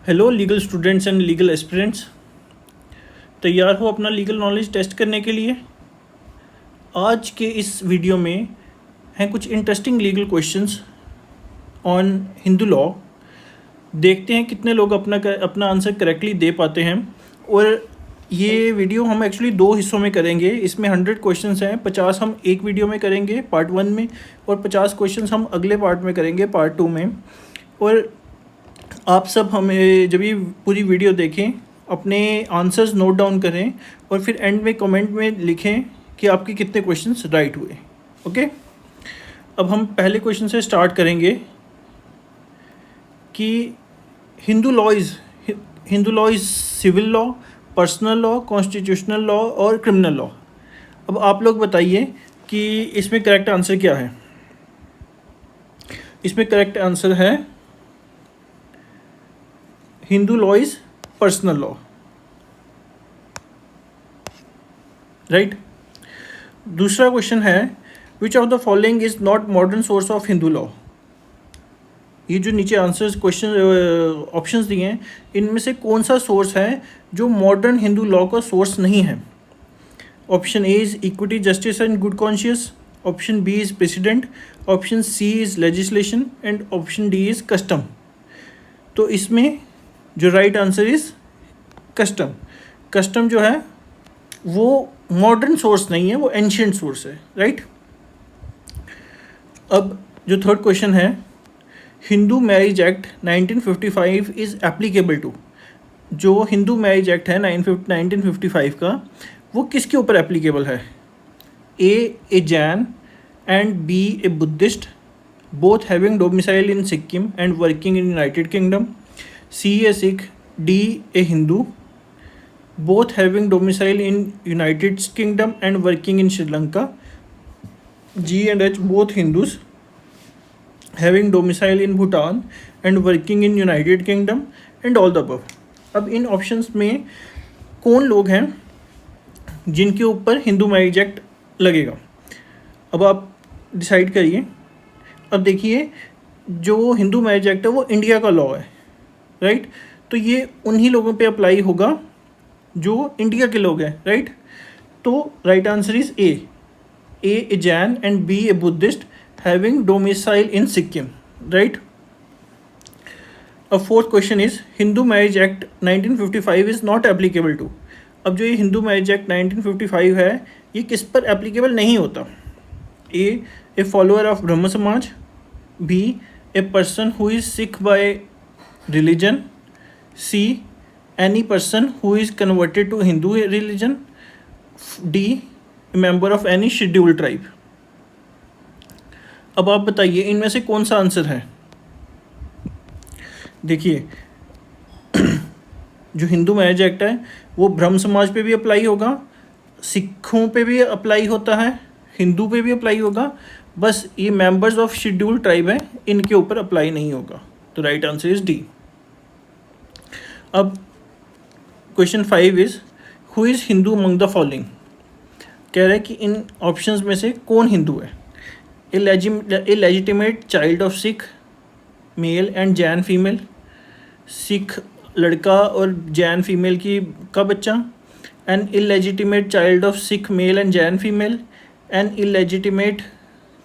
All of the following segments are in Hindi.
Hello legal students and legal aspirants, तैयार हो अपना लीगल नॉलेज टेस्ट करने के लिए। आज के इस वीडियो में हैं कुछ interesting legal questions on Hindu law. देखते हैं कितने लोग अपना आंसर करेक्टली दे पाते हैं। और ये वीडियो हम एक्चुअली 2 हिस्सों में करेंगे। इसमें 100 क्वेश्चंस हैं, 50 हम एक वीडियो में करेंगे पार्ट 1 में, और 50 क्वेश्चंस हम अगले पार्ट में करेंगे पार्ट 2 में। और आप सब हमें जब ये पूरी वीडियो देखें, अपने आंसर्स नोट डाउन करें और फिर एंड में कमेंट में लिखें कि आपके कितने क्वेश्चंस राइट हुए। ओके, अब हम पहले क्वेश्चन से स्टार्ट करेंगे कि Hindu law is civil law, personal law, constitutional law और क्रिमिनल लॉ। अब आप लोग बताइए कि इसमें करेक्ट आंसर क्या है। इसमें करेक्ट आंसर है Hindu law is personal law, right. दूसरा क्वेश्चन है विच of the following is not modern source of Hindu law. ये जो नीचे आंसर्स क्वेश्चन ऑप्शंस दिए हैं, इनमें से कौन सा सोर्स है जो मॉडर्न हिंदू लॉ का सोर्स नहीं है। Option A is equity, justice and good conscience, option B is precedent, option C is legislation and option D is custom. तो इसमें जो right answer is custom. Custom जो है वो मॉडर्न सोर्स नहीं है, वो एंशिएंट सोर्स है, राइट। अब जो थर्ड क्वेश्चन है, Hindu marriage act 1955 is applicable to. जो हिंदू मैरिज एक्ट है 1955 का, वो किसके ऊपर एप्लीकेबल है। A Jain and B a Buddhist, both having domicile in Sikkim and working in United Kingdom. C a Sikh, D a Hindu, both having domicile in United Kingdom and working in Sri Lanka. G and H, both Hindus having domicile in Bhutan and working in United Kingdom and all the above. अब इन ऑप्शंस में कौन लोग हैं जिनके ऊपर हिंदू मैरिज एक्ट लगेगा। अब आप डिसाइड करिए। अब देखिए, जो हिंदू मैरिज एक्ट है वो इंडिया का लॉ है, राइट। तो ये उन्हीं लोगों पे अप्लाई होगा जो इंडिया के लोग हैं, राइट। तो right answer is A Jain and B a Buddhist having domicile in Sikkim, right. अब fourth question is Hindu marriage act 1955 is not applicable to. अब जो ये हिंदू मैरिज एक्ट 1955 है, ये किस पर एप्लीकेबल नहीं होता। ए follower of Brahmo Samaj, B a person who is Sikh by religion, C any person who is converted to Hindu religion, D a member of any scheduled tribe। अब आप बताइए इनमें से कौन सा आंसर है। देखिए, जो हिंदू मैरिज एक्ट है वो ब्रह्म समाज पे भी अप्लाई होगा, सिखों पे भी अप्लाई होता है, हिंदू पे भी अप्लाई होगा, बस ये मेंबर्स ऑफ शेड्यूल्ड ट्राइब है, इनके ऊपर अप्लाई नहीं होगा। तो राइट आंसर इज डी। अब question 5 is who is Hindu among the following. कह रहा है कि इन ऑप्शंस में से कौन हिंदू है। A legitimate child of Sikh male and Jain female, Sikh लड़का और जैन फीमेल का बच्चा। An illegitimate child of Sikh male and Jain female, an illegitimate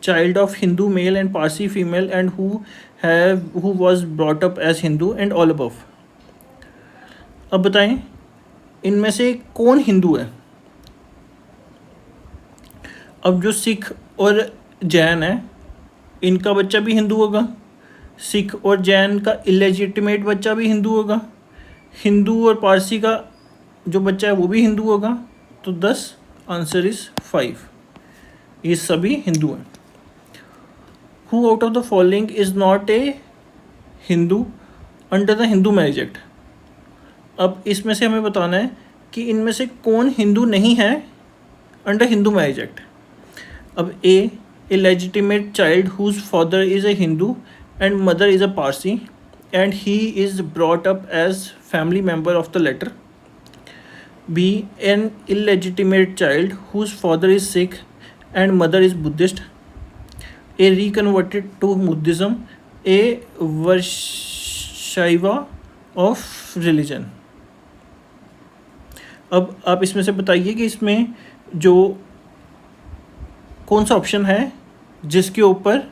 child of Hindu male and Parsi female and who was brought up as Hindu and all above. अब बताएं इनमें से कौन हिंदू है। अब जो सिख और जैन है, इनका बच्चा भी हिंदू होगा, सिख और जैन का इलेजिटिमेट बच्चा भी हिंदू होगा, हिंदू और पारसी का जो बच्चा है वो भी हिंदू होगा। तो 10 आंसर इज 5, ये सभी हिंदू हैं। Who out of the following is not A Hindu under the Hindu marriage act. अब इसमें से हमें बताना है कि इनमें से कौन हिंदू नहीं है अंडर हिंदू मैरिज एक्ट। अब A legitimate child whose father is a Hindu and mother is a Parsi and he is brought up as family member of the latter. B an illegitimate child whose father is Sikh and mother is Buddhist, a reconverted to Buddhism, a Virashaiva of religion. अब आप इसमें से बताइए कि इसमें जो कौन सा ऑप्शन है जिसके ऊपर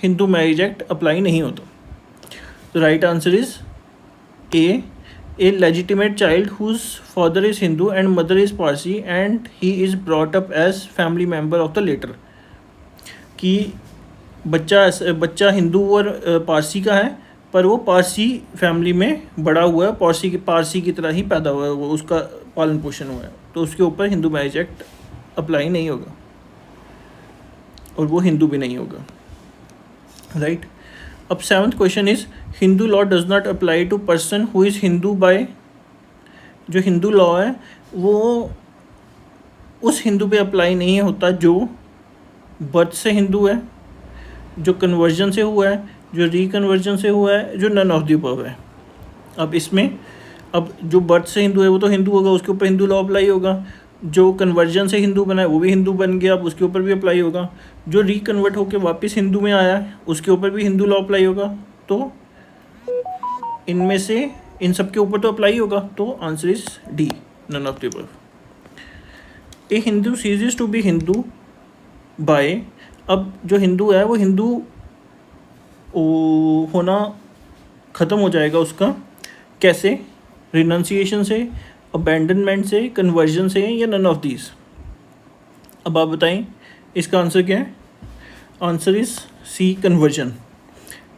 हिंदू मैरिज एक्ट अप्लाई नहीं होता। तो right answer is a legitimate child whose father is Hindu and mother is Parsi and he is brought up as family member of the latter. कि बच्चा हिंदू और पारसी का है, पर वो पारसी फैमिली में बड़ा हुआ है, पारसी की तरह ही पैदा हुआ है, वो उसका पालन पोषण हुआ है, तो उसके ऊपर हिंदू मैरिज एक्ट अप्लाई नहीं होगा और वो हिंदू भी नहीं होगा। राइट। अब 7th question is Hindu law does not apply to person who is Hindu by. जो हिंदू लॉ है वो उस हिंदू पे अप्लाई नहीं होता जो बर्थ से हिंदू है, जो कन्वर्जन से हुआ है, जो रिकन्वर्जन से हुआ है, जो नन ऑफ द अबव है। अब इसमें जो बर्थ से हिंदू है वो तो हिंदू होगा, उसके ऊपर हिंदू लॉ अप्लाई होगा। जो कन्वर्जन से हिंदू बना है वो भी हिंदू बन गया, अब उसके ऊपर भी अप्लाई होगा। जो रिकन्वर्ट होकर वापस हिंदू में आया है उसके ऊपर भी हिंदू लॉ अप्लाई होगा। तो इनमें से इन सब के ऊपर तो अप्लाई होगा। तो answer is D, none of the above. A Hindu ceases to be Hindu by. अब जो हिंदू है वो हिंदू होना ख़त्म हो जाएगा उसका, कैसे? रिनंसिएशन से, अबैंडनमेंट से, कन्वर्जन से, या नन ऑफ दीज। अब आप बताएं इसका आंसर क्या है। Answer is C, conversion.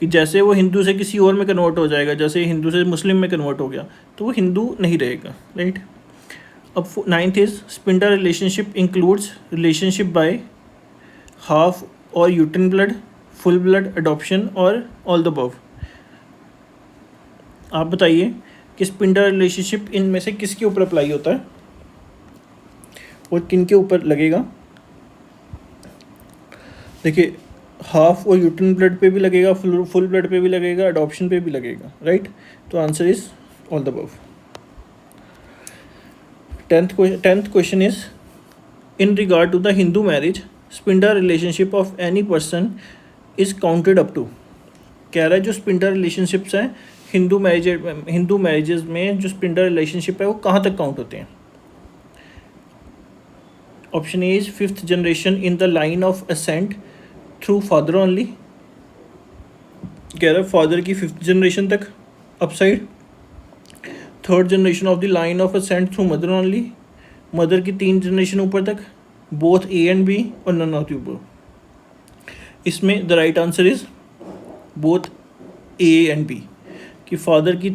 कि जैसे वो हिंदू से किसी और में कन्वर्ट हो जाएगा, जैसे हिंदू से मुस्लिम में कन्वर्ट हो गया तो वो हिंदू नहीं रहेगा। राइट। अब 9th is sapinda relationship includes relationship by half और uterine blood, full blood, adoption और ऑल द अबव। आप बताइए कि स्पिंडल रिलेशनशिप इनमें से किसके ऊपर अप्लाई होता है और किन के ऊपर लगेगा। देखिए, हाफ और यूटन ब्लड पे भी लगेगा, फुल ब्लड पे भी लगेगा, अडॉप्शन पे भी लगेगा। राइट। तो answer is all the above. 10th question is in regard to the Hindu marriage sapinda relationship of any person is counted up to. कह रहा है जो स्पिंडल रिलेशनशिप्स हैं हिंदू मैरिजेज में, जो स्पिंडल रिलेशनशिप है वो कहाँ तक काउंट होते हैं। Option A is 5th generation in the line of ascent through father only. कह रहा है फादर की 5th जनरेशन तक upside. 3rd generation of the line of ascent through mother only. Mother की 3 जनरेशन ऊपर तक, बोथ ए एंड बी, और नन ऑफ द अबव। इसमें the right answer is both A and B, कि फादर की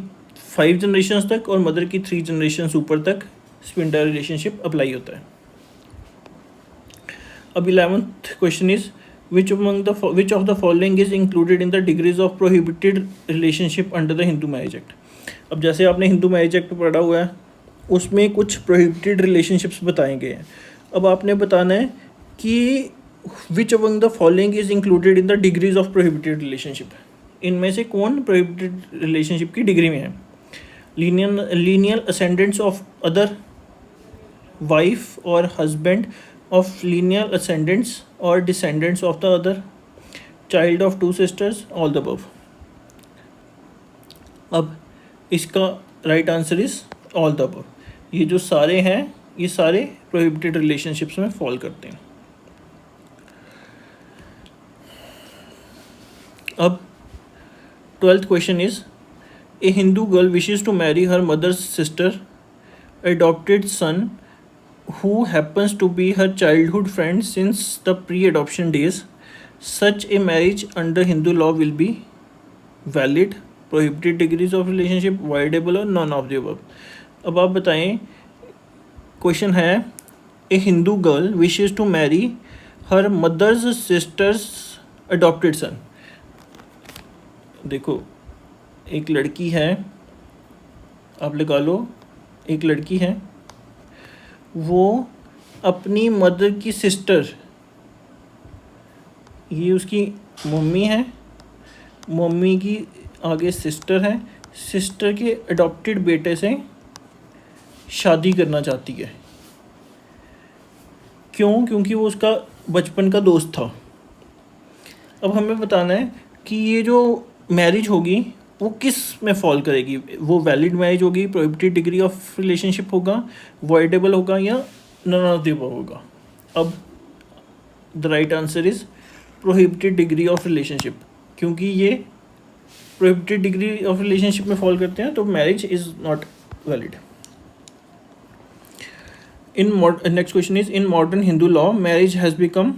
5 जनरेशन तक और मदर की 3 जनरेशन ऊपर तक स्पिंडल रिलेशनशिप अप्लाई होता है। अब 11th question is which of the following is included in the degrees of prohibited relationship under the Hindu marriage act. अब जैसे आपने हिंदू मैरिज एक्ट पढ़ा हुआ है उसमें कुछ प्रोहिबिटेड रिलेशनशिप्स बताए गए हैं। अब आपने बताना है कि which among the following is included in the degrees of prohibited relationship. इनमें से कौन प्रोहिबिटेड रिलेशनशिप की डिग्री में है। Lineal ascendants of other, wife और हस्बैंड ऑफ लीनियल असेंडेंट्स और descendants of the other, child of 2 sisters, all the above. अब इसका right answer is all the above. ये जो सारे हैं ये सारे प्रोहिबिटेड रिलेशनशिप्स में फॉल करते हैं। अब 12th question is a Hindu girl wishes to marry her mother's sister adopted son who happens to be her childhood friend since the pre-adoption days. Such a marriage under Hindu law will be valid. Prohibited degrees of relationship, voidable और none of the above. अब आप बताएं, क्वेश्चन है a Hindu girl wishes to marry her mother's sister's adopted son. देखो, एक लड़की है, आप लगा लो, एक लड़की है, वो अपनी मदर की सिस्टर, ये उसकी मम्मी है, मम्मी की आगे सिस्टर है, सिस्टर के अडॉप्टेड बेटे से शादी करना चाहती है। क्यों? क्योंकि वो उसका बचपन का दोस्त था। अब हमें बताना है कि ये जो मैरिज होगी वो किस में फॉल करेगी? वो वैलिड मैरिज होगी, प्रोहिबिटेड डिग्री ऑफ रिलेशनशिप होगा, वॉइडेबल होगा, या नन ऑफ द अबव होगा? अब the right answer is prohibited degree of relationship, क्योंकि ये प्रोहिबिटेड डिग्री ऑफ रिलेशनशिप में फॉल करते हैं तो marriage is not valid. Next question is, in modern Hindu law, marriage has become,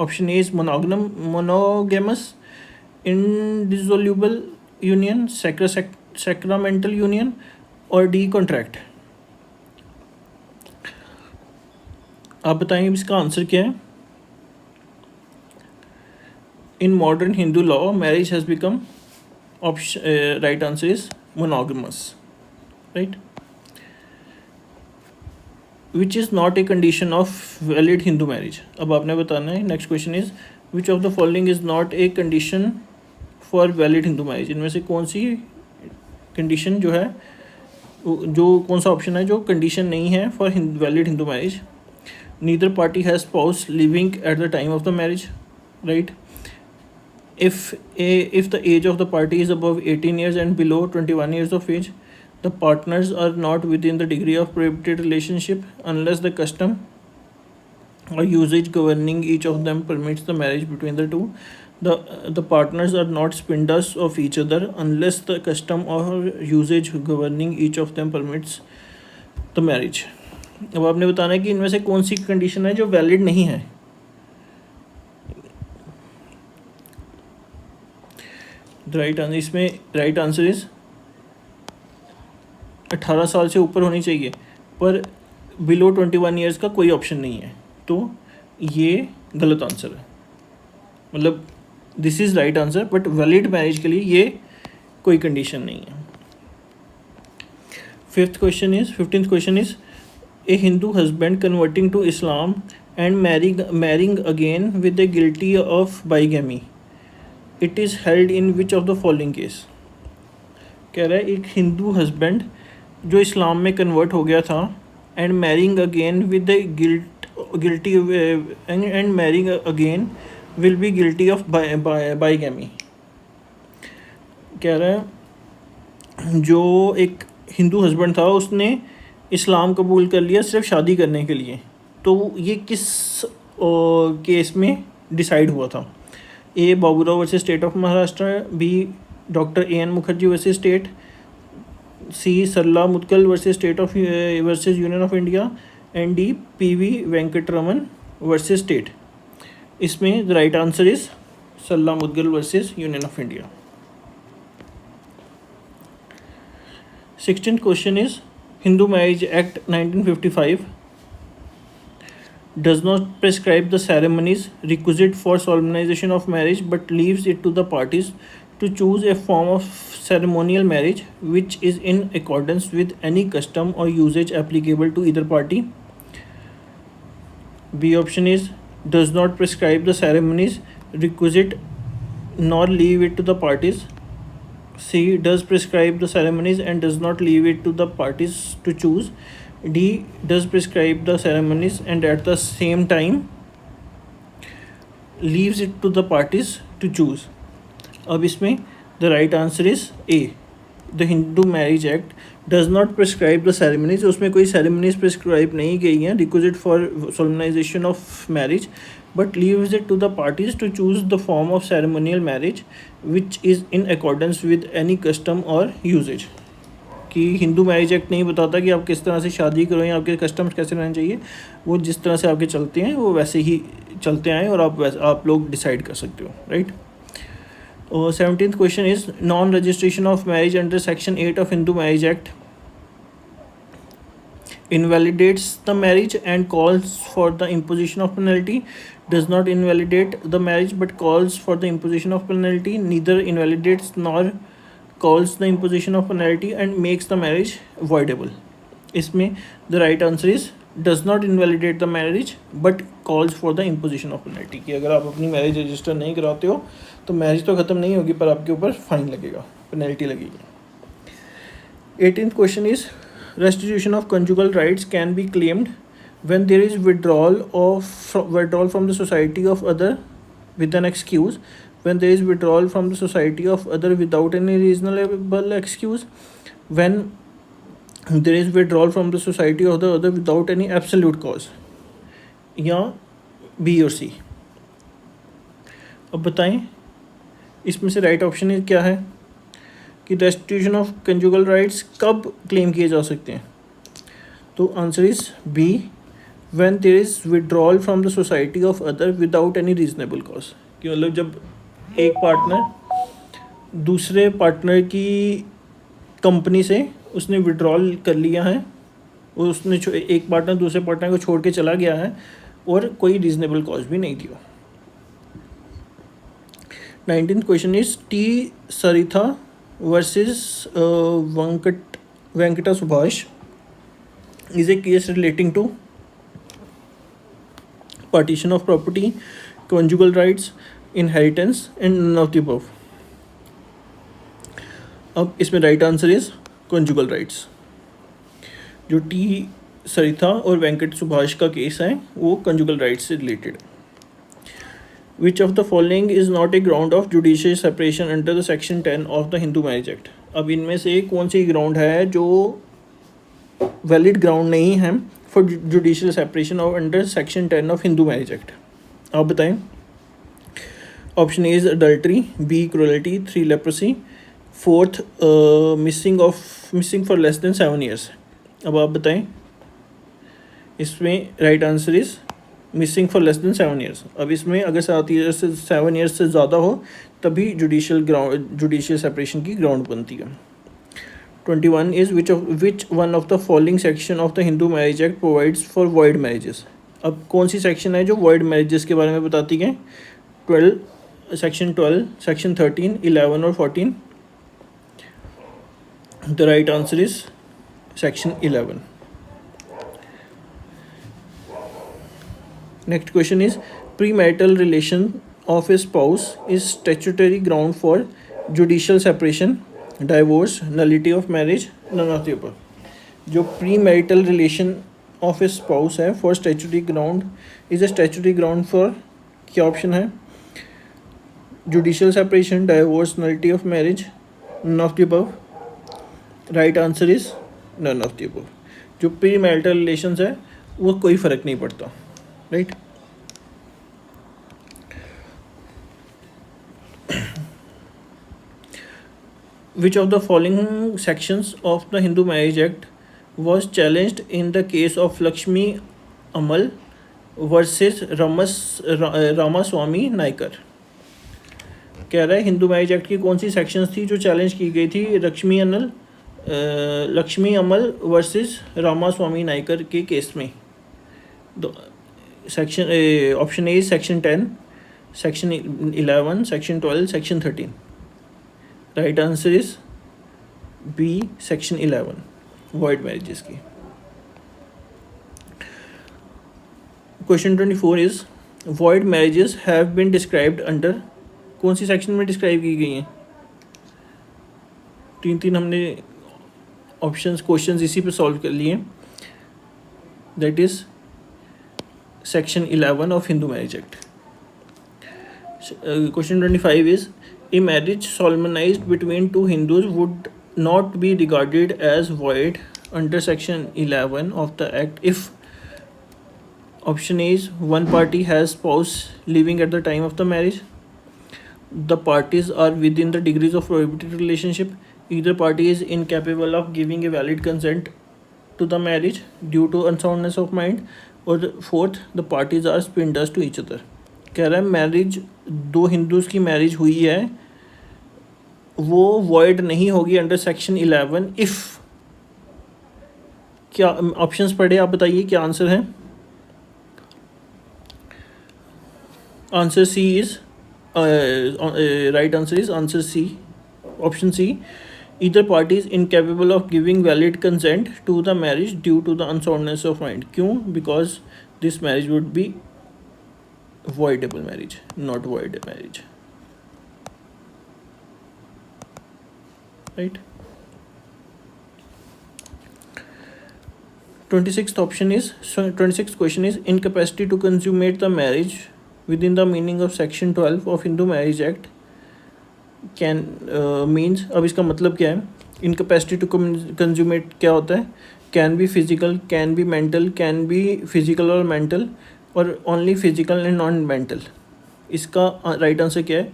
option A is monogamous, indissoluble union, sacramental union, और D contract. आप बताएंगे इसका आंसर क्या है? In modern Hindu law, marriage has become, right answer is monogamous, right? Which is not a condition of valid Hindu marriage. अब आपने बताना है. Next question is, which of the following is not a condition for valid Hindu marriage? इनमें से कौन सी condition जो है, जो कौन सा option है जो condition नहीं है for valid Hindu marriage? Neither party has spouse living at the time of the marriage, right? If the age of the party is above 18 years and below 21 years of age, the partners are not within the degree of prohibited relationship unless the custom or usage governing each of them permits the marriage between the two. The partners are not spindles of each other unless the custom or usage governing each of them permits the marriage. अब आपने बताना है कि इनमें से कौन सी कंडीशन है जो वैलिड नहीं है. इसमें राइट आंसर इज 18 साल से ऊपर होनी चाहिए, पर बिलो 21 ईयर्स का कोई ऑप्शन नहीं है, तो ये गलत आंसर है. मतलब this is right answer, but valid marriage के लिए ये कोई कंडीशन नहीं है. 15th question is, a Hindu husband converting to Islam and marrying again with a guilty of bigamy, it is held in which of the following case. कह रहा है एक हिंदू हस्बैंड जो इस्लाम में कन्वर्ट हो गया था and marrying again with guilty and marrying again will be guilty of bigamy. कह रहा है जो एक हिंदू हस्बैंड था उसने इस्लाम कबूल कर लिया सिर्फ शादी करने के लिए, तो ये किस केस में डिसाइड हुआ था? A Baburao versus state of Maharashtra, B doctor A N Mukherjee versus state, C Sarla Mudgal versus state of versus Union of India, and D P V Venkataraman versus state. इसमें the right answer is Sarla Mudgal versus Union of India. 16th question is, Hindu Marriage Act 1955 does not prescribe the ceremonies requisite for solemnization of marriage but leaves it to the parties to choose a form of ceremonial marriage which is in accordance with any custom or usage applicable to either party. B option is does not prescribe the ceremonies requisite nor leave it to the parties. C does prescribe the ceremonies and does not leave it to the parties to choose. D does prescribe the ceremonies and at the same time leaves it to the parties to choose. अब इसमें the right answer is A. The Hindu Marriage Act does not prescribe the ceremonies. उसमें कोई ceremonies prescribe नहीं गई हैं requisite for solemnization of marriage, but leaves it to the parties to choose the form of ceremonial marriage which is in accordance with any custom or usage. कि हिंदू मैरिज एक्ट नहीं बताता कि आप किस तरह से शादी करो या आपके कस्टम्स कैसे रहने चाहिए, वो जिस तरह से आपके चलते हैं वो वैसे ही चलते आए और आप लोग डिसाइड कर सकते हो, राइट. और 17th question is, non registration of marriage under section 8 of Hindu marriage act invalidates the marriage and calls for the imposition of penalty, does not invalidate the marriage but calls for the imposition of penalty, neither invalidates nor calls the imposition of penalty and makes the marriage voidable. इसमें the right answer is does not invalidate the marriage but calls for the imposition of penalty. कि अगर आप अपनी मैरिज रजिस्टर नहीं कराते हो तो मैरिज तो ख़त्म नहीं होगी पर आपके ऊपर फाइन लगेगा, पेनल्टी लगेगी. 18th question is, restitution of conjugal rights can be claimed when there is withdrawal from the society of other with an excuse when there is withdrawal from the society of other without any reasonable excuse, when there is withdrawal from the society of the other without any absolute cause, या बी और सी। अब बताएं इसमें से राइट ऑप्शन क्या है कि रेस्टिट्यूशन ऑफ कंजुगल राइट्स कब क्लेम किए जा सकते हैं। तो answer is B, when there is withdrawal from the society of other without any reasonable cause. कि मतलब जब एक पार्टनर दूसरे पार्टनर की कंपनी से उसने विड्रॉल कर लिया है, और उसने एक पार्टनर दूसरे पार्टनर को छोड़ के चला गया है और कोई रीजनेबल कॉज भी नहीं दिया। 19th question is T Sarita versus Venkata Subhash is a case relating to partition of property, conjugal rights, inheritance and none of the above। अब इसमें right answer is conjugal rights। जो टी सरिता और वेंकट सुभाष का केस है वो conjugal rights से related. Which of the following is not a ground of judicial separation under the section 10 of the Hindu Marriage Act। अब इनमें से कौन सी ग्राउंड है जो वैलिड ग्राउंड नहीं है for judicial separation of under section 10 of Hindu marriage act. आप बताएं। Option A is adultery, B cruelty, 3 leprosy, 4th missing for less than 7 years। अब आप बताएं इसमें right answer is missing for less than 7 years। अब इसमें अगर 7 years से ज़्यादा हो तभी जुडिशियल सेपरेशन की ग्राउंड बनती है। 21 is which one of the following section of the Hindu Marriage Act provides for void marriages। अब कौन सी सेक्शन है जो void marriages के बारे में बताती है। सेक्शन 12, सेक्शन 13, 11 और 14। The right answer is section 11। Next question is premarital relation of a spouse is statutory ground for judicial separation, divorce, nullity of marriage, none of the above. जो premarital relation of a spouse है for statutory ground is a statutory ground for क्या ऑप्शन है, judicial separation, divorce, nullity of marriage, none of the above. Right answer is none of the above. जो प्री मैरिटल रिलेशंस है वो कोई फ़र्क नहीं पड़ता, right. Which of the following sections of the Hindu Marriage Act was challenged in the case of Lakshmi Amal versus Ramaswami Naicker. कह रहा है हिंदू मैरिज एक्ट की कौन सी सेक्शंस थी जो चैलेंज की गई थी लक्ष्मी अमल वर्सेस रामास्वामी नायकर के केस में। Section option A section 10, section 11, section 12, section 13। Right answer is B, section 11 void marriages की। Question 24 is void marriages have been described under, कौन सी सेक्शन में डिस्क्राइब की गई हैं। 3 हमने ऑप्शंस क्वेश्चंस इसी पे सॉल्व कर लिए। That is section 11 of Hindu marriage act. Question 25 is a marriage solemnized between two Hindus would not be regarded as void under section 11 of the act if option A is one party has spouse living at the time of the marriage, the parties are within the degrees of prohibited relationship, either party is incapable of giving a valid consent to the marriage due to unsoundness of mind, or fourth the parties are spindles to each other। कह रहा है मैरिज दो हिंदूज की मैरिज हुई है वो वॉइड नहीं होगी अंडर सेक्शन 11 इफ़, क्या ऑप्शंस पढ़े आप बताइए क्या आंसर है। Answer C is right answer is answer C, option C. Either party is incapable of giving valid consent to the marriage due to the unsoundness of mind. क्यों? Because this marriage would be voidable marriage, not void marriage, right। 26th question is incapacity to consummate the marriage within the meaning of section 12 of Hindu Marriage Act can means, अब इसका मतलब क्या है? इनकैपेसिटी टू कंज्यूमेट क्या होता है? Can be physical, can be mental, can be physical और मेंटल, और only physical and non mental. इसका राइट आंसर क्या है?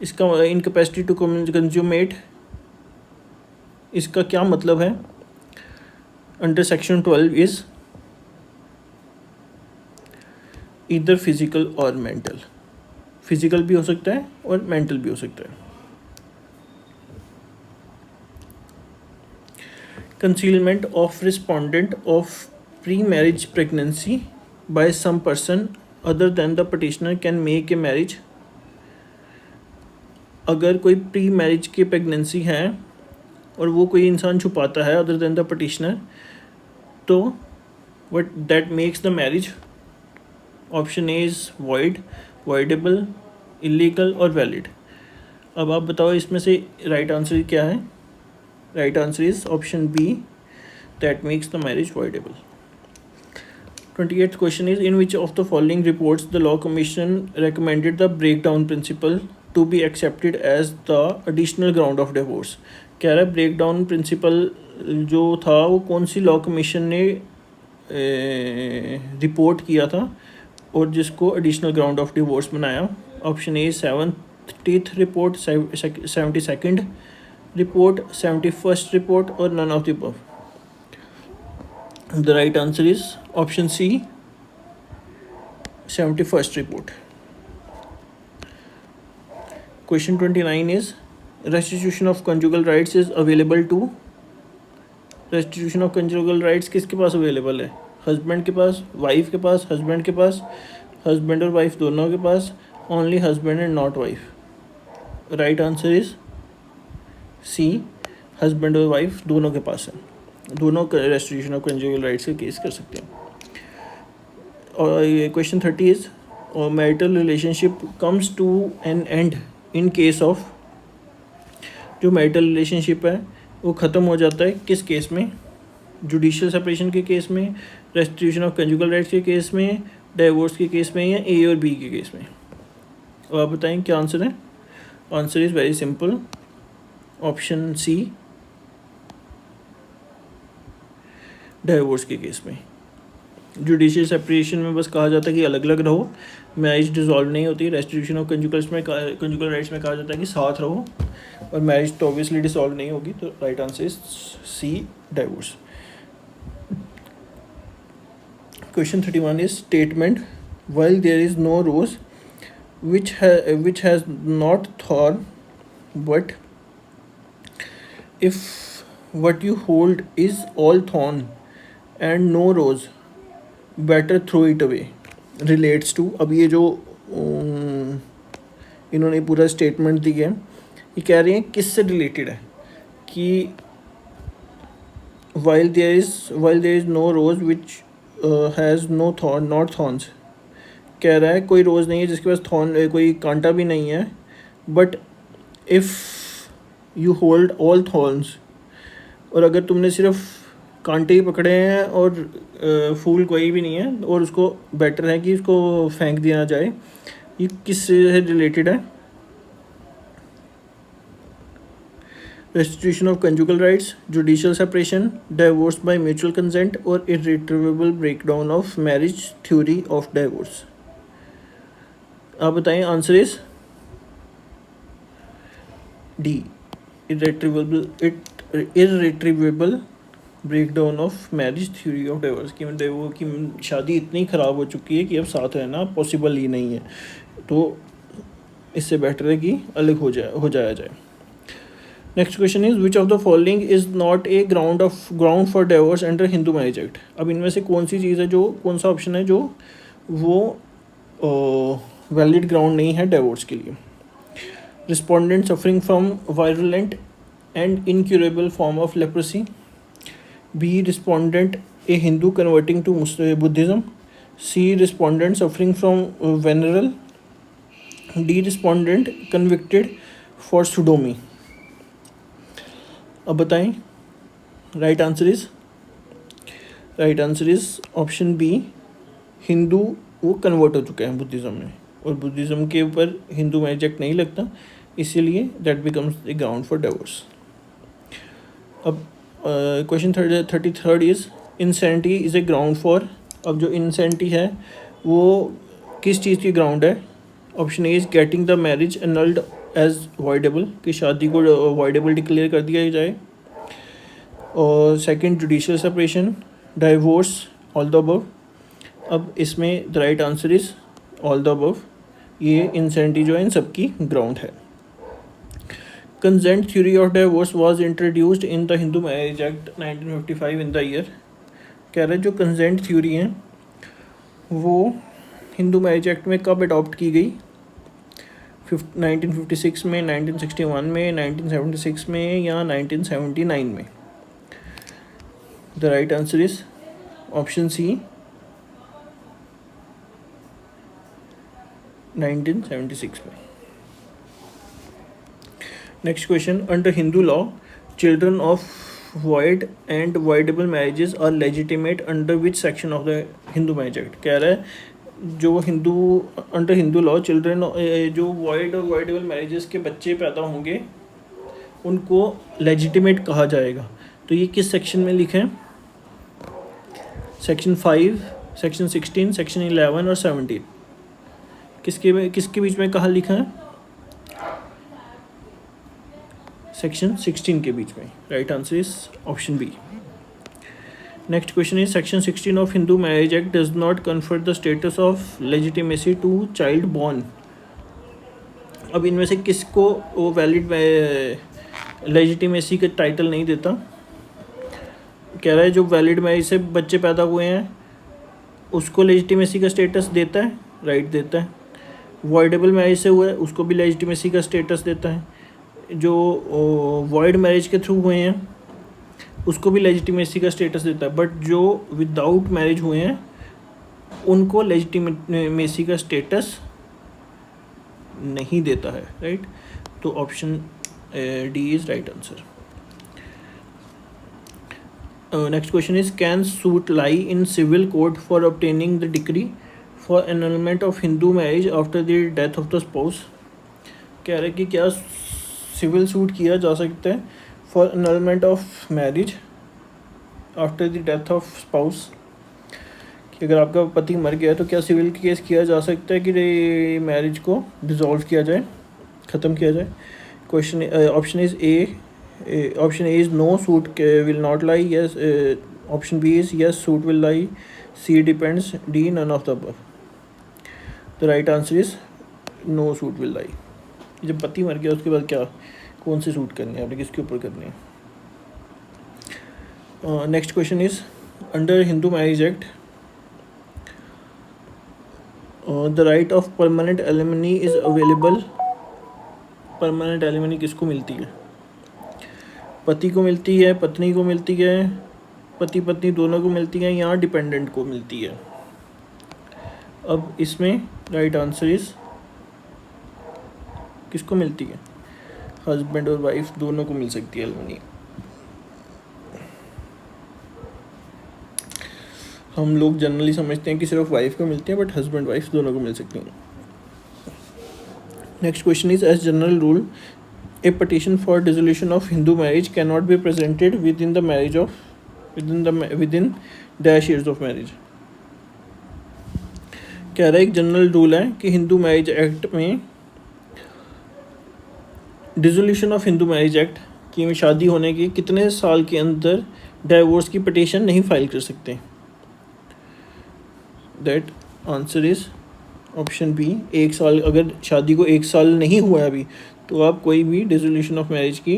इसका इनकैपेसिटी टू कंज्यूमेट, इसका क्या मतलब है under section 12 is either physical और मेंटल। फिजिकल भी हो सकता है और मेंटल भी हो सकता है। Concealment of respondent of pre marriage pregnancy by some person other than the petitioner can make a marriage. अगर कोई प्री मैरिज की प्रेगनेंसी है और वो कोई इंसान छुपाता है अदर देन द पटिशनर, तो what that makes the marriage. Option A is void, voidable, illegal और वैलिड। अब आप बताओ इसमें से राइट आंसर क्या है? Right answer is option B, that makes the marriage voidable. 28th question is, in which of the following reports the law commission recommended the breakdown principle to be accepted as the additional ground of divorce। कह रहा है ब्रेकडाउन प्रिंसिपल जो था वो कौन सी लॉ कमीशन ने रिपोर्ट किया था और जिसको एडिशनल ग्राउंड ऑफ डिवोर्स बनाया। Option A 70th report, 72nd report, 71st report और none of the above. The right answer is option C, 71st report. Question 29 is, restitution of conjugal rights is available to. Restitution of conjugal rights किसके पास अवेलेबल है? हस्बैंड के पास, वाइफ के पास, हस्बैंड के पास, हस्बैंड और वाइफ दोनों के पास, only husband and not wife. Right answer is C, husband और वाइफ दोनों के पास है, दोनों रेस्टिट्यूशन ऑफ कंजुगल राइट्स का केस कर सकते हैं। और ये question 30 is, marital relationship comes to an end in case of. जो मैरिटल रिलेशनशिप है वो ख़त्म हो जाता है किस केस में? जुडिशियल सेपरेशन के केस में, रेस्टिट्यूशन ऑफ कंजुगल राइट्स के केस में, डिवोर्स के केस में, या ए और बी के केस में। और आप बताएं क्या आंसर है? Answer is very simple, option C, divorce के केस में। जुडिशियल सेपरेशन में बस कहा जाता है कि अलग अलग रहो, मैरिज डिसॉल्व नहीं होती। रेस्टिट्यूशन ऑफ कंजुगल राइट्स में कहा जाता है कि साथ रहो, और मैरिज तो ऑब्वियसली डिसॉल्व नहीं होगी। तो right answer is C, divorce. Question 31 is, statement while there is no rose which has not thorn, but if what you hold is all thorn and no rose, better throw it away, relates to। अब ये जो इन्होंने पूरा स्टेटमेंट दी है, ये कह रहे हैं किससे रिलेटेड है कि while there is no rose which has no thorn, not thorns। कह रहा है कोई रोज़ नहीं है जिसके पास थॉर्न, कोई कांटा भी नहीं है, but if you hold all thorns, और अगर तुमने सिर्फ कांटे ही पकड़े हैं और फूल कोई भी नहीं है, और उसको बेटर है कि उसको फेंक दिया जाए। ये किससे रिलेटेड है? Restitution of conjugal rights, judicial separation, divorce by mutual consent और irretrievable breakdown of marriage theory of divorce. आप बताएं, answer is D, irretrievable breakdown of marriage theory of divorce. कि शादी इतनी ख़राब हो चुकी है कि अब साथ रहना पॉसिबल ही नहीं है, तो इससे बेटर है कि अलग हो जाया जाए। Next question is, which of the following is not a ground for divorce under Hindu marriage act. अब इनमें से कौन सी चीज़ है, जो कौन सा ऑप्शन है जो वो वैलिड ग्राउंड नहीं है डिवोर्स के लिए? Respondent suffering from virulent and incurable form of leprosy, B respondent A Hindu converting to Buddhism, C respondent suffering from venereal, D respondent convicted for sodomy. अब बताएं, right answer is option B, Hindu वो कन्वर्ट हो चुके हैं बुद्धिज़्म में, और बुद्धिज़्म के ऊपर हिंदू मैरिज एक्ट नहीं लगता, इसीलिए that becomes the ground for divorce. अब question 33 is insanity is a ground for. अब जो इंसेनिटी है वो किस चीज़ की ग्राउंड है? Option A is getting the marriage annulled as voidable, कि शादी को वॉइडेबल डिक्लेयर कर दिया जाए। और second judicial separation, divorce, all the above. अब इसमें the right answer is all the above. ये इंसेनिटी जो है इन सबकी ग्राउंड है। Consent theory of divorce was introduced in the Hindu marriage act 1955 in the year. कह रहे जो कंसेंट थ्योरी है वो हिंदू मैरिज एक्ट में कब अडॉप्ट की गई? 1956 में, 1961 में, 1976 में या 1979 में? The right answer is option C, 1976 में। Next question, under Hindu law children of void and voidable marriages are legitimate under which section of the Hindu marriage act? कह रहा है जो अंडर हिंदू लॉ चिल्ड्रन जो void और voidable marriages के बच्चे पैदा होंगे उनको लेजिटिमेट कहा जाएगा। तो ये किस सेक्शन में लिखे हैं? सेक्शन 5, सेक्शन 16, सेक्शन 11 और 17। किसके बीच में कहाँ लिखा है? सेक्शन 16 के बीच में। Right answer is option B. Next question is section 16 of Hindu marriage act does not confer the status of legitimacy to child born. अब इनमें से किसको वो वैलिड लेजिटिमेसी का टाइटल नहीं देता? कह रहा है जो वैलिड मैरिज से बच्चे पैदा हुए हैं उसको लेजिटिमेसी का स्टेटस देता है, राइट देता है। वॉइडेबल मैरिज से हुआ है उसको भी लेजिटिमेसी का स्टेटस देता है। जो वॉइड मैरिज के थ्रू हुए हैं उसको भी लेजिटिमेसी का स्टेटस देता है, बट जो विदाउट मैरिज हुए हैं उनको लेजिटिमेसी का स्टेटस नहीं देता है, राइट। तो option D is right answer. Next question is can suit lie in civil court for obtaining the decree for annulment of Hindu marriage after the death of the spouse. कह रहे कि क्या सिविल सूट किया जा सकता है for annulment of marriage after the death of spouse, कि अगर आपका पति मर गया तो क्या सिविल केस किया जा सकता है कि मैरिज को डिसॉल्व किया जाए, ख़त्म किया जाए? Question option is A, option A is no suit will not lie, yes option B is yes suit will lie, C depends, D none of the above. The right answer is no suit will lie. जब पति मर गया उसके बाद क्या कौन सी सूट करनी है आपने, किसके ऊपर करनी है? Next question is under Hindu marriage act the right of permanent alimony is available. Permanent alimony किसको मिलती है? पति को मिलती है, पत्नी को मिलती है, पति पत्नी दोनों को मिलती है, या डिपेंडेंट को मिलती है? अब इसमें राइट आंसर इज़ किसको मिलती है? हस्बैंड और वाइफ दोनों को मिल सकती है एलिमनी। हम लोग जनरली समझते हैं कि सिर्फ वाइफ को मिलती है, बट हस्बैंड वाइफ दोनों को मिल सकती हैं। Next question is as general rule a petition for dissolution of Hindu marriage can not be presented within the marriage of within dash years of marriage. कह रहा है एक जनरल रूल है कि हिंदू मैरिज एक्ट में dissolution of Hindu marriage act की शादी होने के कितने साल के अंदर डाइवोर्स की पटिशन नहीं फाइल कर सकते? That answer is option B, 1 साल। अगर शादी को 1 साल नहीं हुआ अभी तो आप कोई भी डिसोल्यूशन ऑफ मैरिज की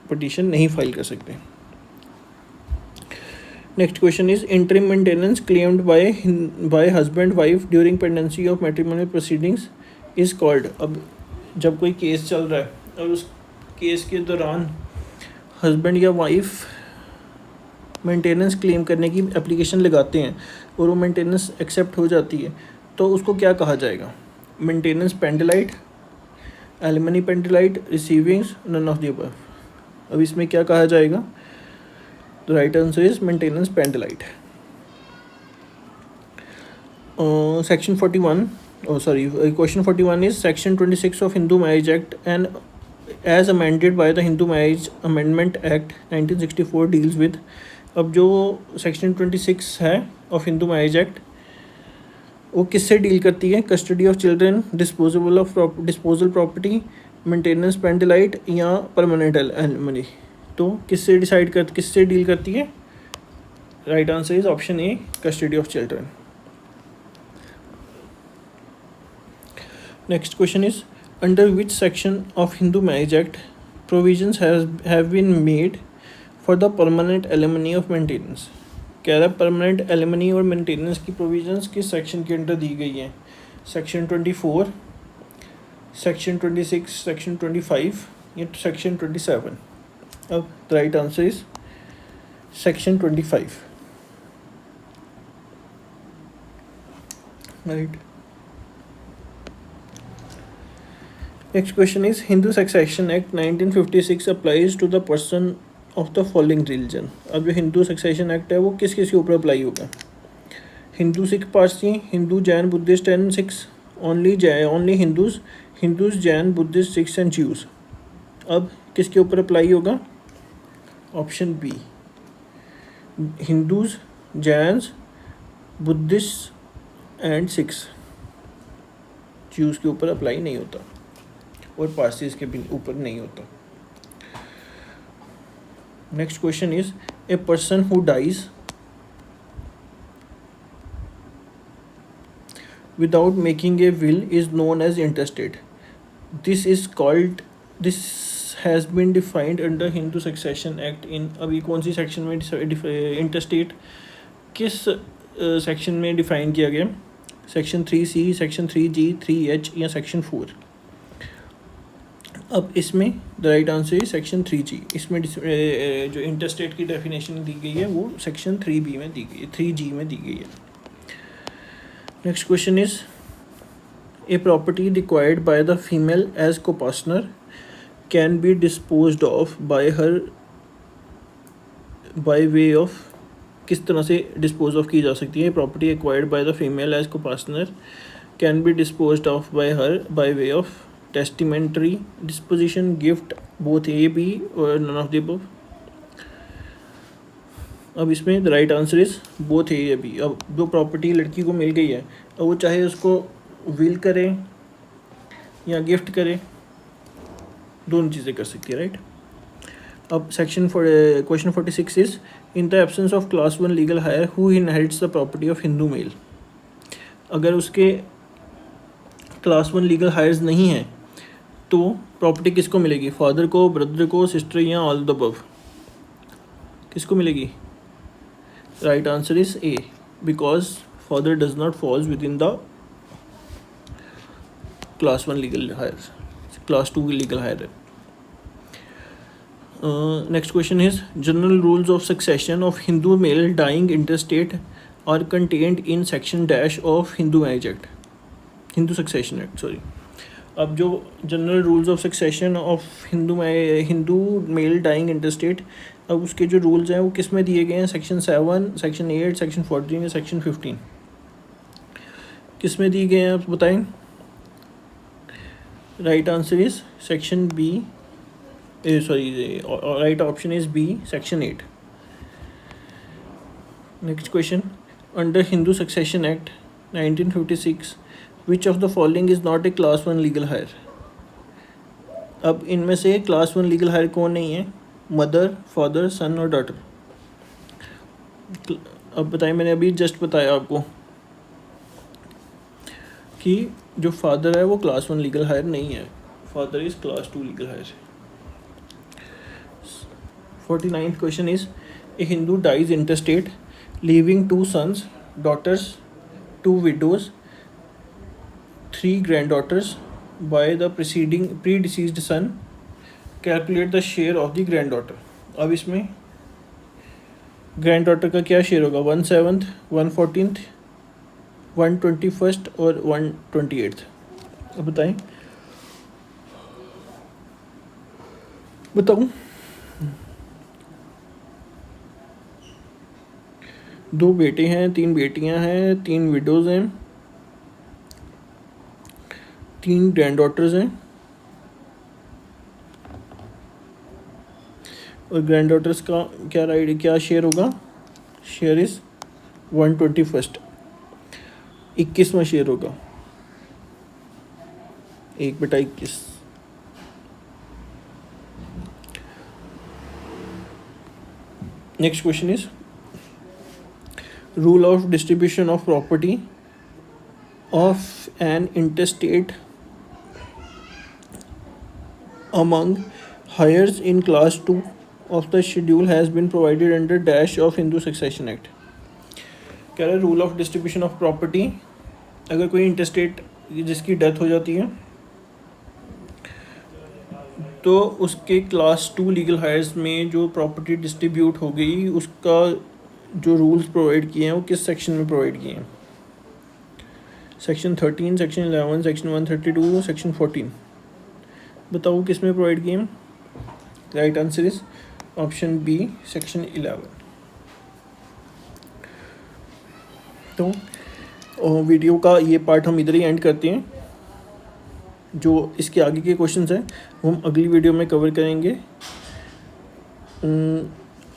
पटिशन नहीं फाइल कर सकते। Next question is interim maintenance claimed by husband wife during pendency of matrimonial proceedings is called. अब जब कोई केस चल रहा है और उस केस के दौरान हस्बैंड या वाइफ मेंटेनेंस क्लेम करने की एप्लीकेशन लगाते हैं और वो मेंटेनेंस एक्सेप्ट हो जाती है तो उसको क्या कहा जाएगा? Maintenance pendente lite, alimony pendente lite, receivings, none of the above. अब इसमें क्या कहा जाएगा? The right answer is maintenance pendente lite. Section 41 oh sorry, question 41 is section 26 of Hindu Marriage Act and as amended by the Hindu Marriage Amendment Act 1964 deals with. अब जो सेक्शन 26 है ऑफ हिंदू मैरिज एक्ट वो किससे डील करती है? Custody of children, disposal property, maintenance pendente lite या परमानेंट एलिमनी. तो किससे डील करती है? Right answer is option A, custody of children. Next question is under which section of Hindu marriage act provisions have been made for the permanent alimony of maintenance. कह रहा है परमानेंट एलिमनी और मेंटेनेंस की प्रोविजंस किस सेक्शन के अंडर दी गई हैं? सेक्शन 24, सेक्शन 26, सेक्शन 25 या सेक्शन 27. अब the right answer is section 25. Right. Next question is Hindu succession act 1956 applies to the person of the following religion. अब जो हिंदू सक्सेशन एक्ट है वो किस किस के ऊपर अप्लाई होगा? Hindu, Sikh, Parsi, Hindu, Jain, Buddhist and Sikhs. Only Hindus, Jain, Buddhist, Sikhs and Jews. अब किसके ऊपर अप्लाई होगा? Option B, Hindus, Jains, Buddhist and Sikhs. Jews के ऊपर अप्लाई नहीं होता और पारसीज के भी ऊपर नहीं होता. Next question is a person who dies without making a will is known as intestate. This has been defined under Hindu Succession Act in. अभी कौन सी सेक्शन में इंटरस्टेट किस सेक्शन में डिफाइन किया गया? Section 3C, section 3G, 3H या सेक्शन 4. अब इसमें the right answer is section 3G. इसमें जो इंटरस्टेट की डेफिनेशन दी गई है वो सेक्शन 3B में दी गई है, 3G में दी गई है. Next question is a property required by the female as co-partner can be disposed of by her by way of. किस तरह से dispose of की जा सकती है? Property acquired by the female as co-partner can be disposed of by her by way of testamentary disposition, gift, both A, B or none of the above. अब इसमें the right answer is both ए या बी. अब जो प्रॉपर्टी लड़की को मिल गई है अब वो चाहे उसको विल करे या गिफ्ट करे, दोनों चीज़ें कर सकती है. राइट. अब question 46 is in the absence of class 1 legal heir who inherits the property of Hindu male. अगर उसके क्लास 1 लीगल हायर्स नहीं है तो प्रॉपर्टी किसको मिलेगी? फादर को, ब्रदर को, सिस्टर या ऑल द अबव. किसको मिलेगी? Right answer is A, because father does not falls within the class 1 legal hire, class 2 legal hire. Next question is general rules of succession of Hindu male dying intestate are contained in section dash of Hindu Marriage Act, Hindu Succession Act. Sorry. अब जो general rules of succession of Hindu male dying intestate, अब उसके जो रूल्स हैं वो किस में दिए गए हैं? सेक्शन 7, सेक्शन 8, सेक्शन 14 या सेक्शन 15. किस में दिए गए हैं आप बताएं? Right answer is section B, sorry right option is B, section 8. Next question under Hindu succession act 1956 which of the following is not a class 1 legal heir. अब इनमें से क्लास 1 लीगल हायर कौन नहीं है? मदर, फादर, सन और डॉटर. अब बताएं, मैंने अभी जस्ट बताया आपको कि जो फादर है वो क्लास 1 लीगल हायर नहीं है, father is class 2 legal heir. 49th question is a Hindu dies intestate leaving 2 sons, daughters, 2 widows, 3 granddaughters by the predeceased son. Calculate the share of the granddaughter. अब इसमें ग्रैंड डॉटर का क्या शेयर होगा? 1/7, 1/14, 1/21 और 1/28. अब बताऊँ 2 बेटे हैं, 3 बेटियां हैं, 3 विडोज़ हैं, 3 ग्रैंड डॉटर्स हैं और ग्रैंड डॉटर्स का क्या शेयर होगा? शेयर इज़ 1/21, 21वां शेयर होगा, 1/21। Next question is rule of distribution of property of an intestate among heirs in class 2 of the schedule has been provided under dash of Hindu Succession Act। कह रहा है rule of distribution of property, अगर कोई इंटरस्टेट जिसकी डेथ हो जाती है तो उसके क्लास 2 लीगल हायर्स में जो प्रॉपर्टी डिस्ट्रीब्यूट हो गई उसका जो रूल्स प्रोवाइड किए हैं वो किस सेक्शन में प्रोवाइड किए हैं? Section 13, section 11, section 132, section 14। बताओ किस में प्रोवाइड किए हैं? Right answer is option B, section 11। तो वीडियो का ये पार्ट हम इधर ही एंड करते हैं। जो इसके आगे के क्वेश्चंस हैं वो हम अगली वीडियो में कवर करेंगे।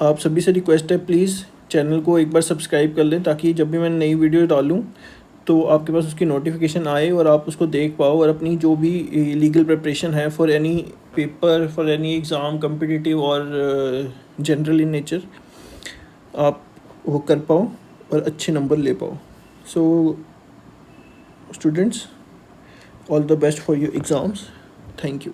आप सभी से रिक्वेस्ट है प्लीज़ चैनल को एक बार सब्सक्राइब कर लें ताकि जब भी मैं नई वीडियो डालूं तो आपके पास उसकी नोटिफिकेशन आए और आप उसको देख पाओ और अपनी जो भी लीगल प्रिपरेशन है for any paper, for any exam, competitive और जनरल इन नेचर, आप वो कर पाओ और अच्छे नंबर ले पाओ। So students, all the best for your exams. Thank you.